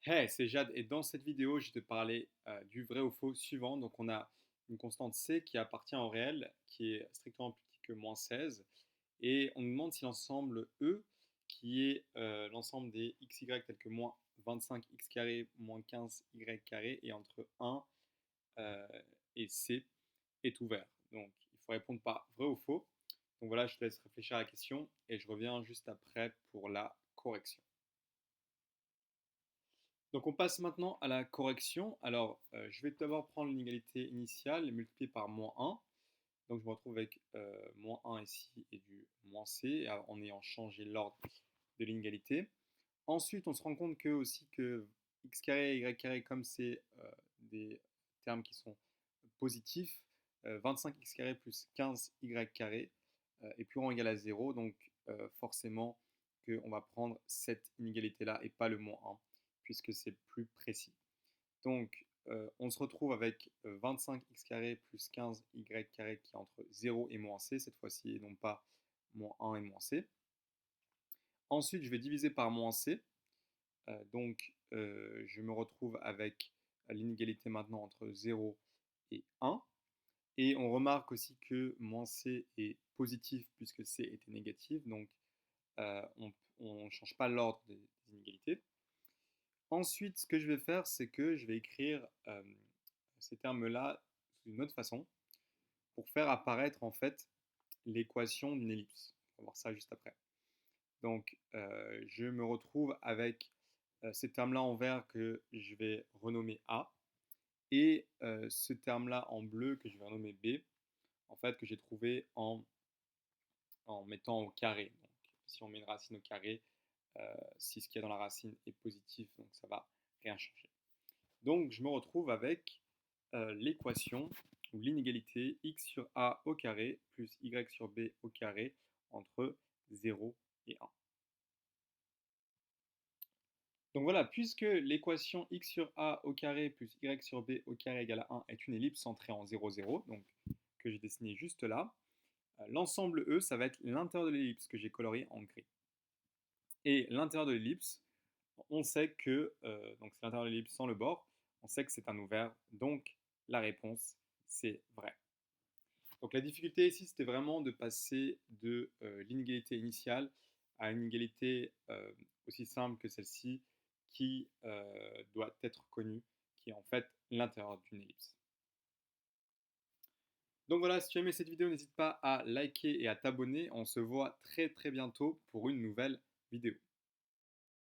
Hey, c'est Jade et dans cette vidéo, je vais te parler du vrai ou faux suivant. Donc on a une constante c qui appartient au réel, qui est strictement plus petit que moins 16, et on nous demande si l'ensemble E, qui est l'ensemble des xy tels que moins 25x carré moins 15y carré, et entre 1 euh, et c est ouvert. Donc il faut répondre par vrai ou faux. Donc voilà, je te laisse réfléchir à la question et je reviens juste après pour la correction. Donc on passe maintenant à la correction. Alors je vais d'abord prendre l'inégalité initiale et multiplier par moins 1. Donc je me retrouve avec moins 1 ici et du moins c en ayant changé l'ordre de l'inégalité. Ensuite on se rend compte que aussi que x carré et y carré, comme c'est des termes qui sont positifs, 25x carré plus 15y carré est plus grand ou égal à 0. Donc forcément qu'on va prendre cette inégalité-là et pas le moins 1, puisque c'est plus précis. Donc, on se retrouve avec 25x carré plus 15y carré qui est entre 0 et moins c cette fois-ci, et non pas moins 1 et moins c. Ensuite, je vais diviser par moins c. Je me retrouve avec l'inégalité maintenant entre 0 et 1. Et on remarque aussi que moins c est positif puisque c était négatif. Donc, on ne change pas l'ordre des inégalités. Ensuite, ce que je vais faire, c'est que je vais écrire ces termes-là sous une autre façon pour faire apparaître en fait l'équation d'une ellipse. On va voir ça juste après. Donc, je me retrouve avec ces termes-là en vert que je vais renommer A et ce terme-là en bleu que je vais renommer B, en fait, que j'ai trouvé en mettant au carré. Donc, si on met une racine au carré, si ce qu'il y a dans la racine est positif, donc ça va rien changer. Donc, je me retrouve avec l'équation ou l'inégalité x sur a au carré plus y sur b au carré entre 0 et 1. Donc voilà, puisque l'équation x sur a au carré plus y sur b au carré égale à 1 est une ellipse centrée en 0, 0, donc que j'ai dessiné juste là, l'ensemble E, ça va être l'intérieur de l'ellipse que j'ai coloré en gris. Et l'intérieur de l'ellipse, on sait que, donc c'est l'intérieur de l'ellipse sans le bord, on sait que c'est un ouvert, donc la réponse, c'est vrai. Donc la difficulté ici, c'était vraiment de passer de l'inégalité initiale à une inégalité aussi simple que celle-ci, qui doit être connue, qui est en fait l'intérieur d'une ellipse. Donc voilà, si tu as aimé cette vidéo, n'hésite pas à liker et à t'abonner. On se voit très très bientôt pour une nouvelle vidéo.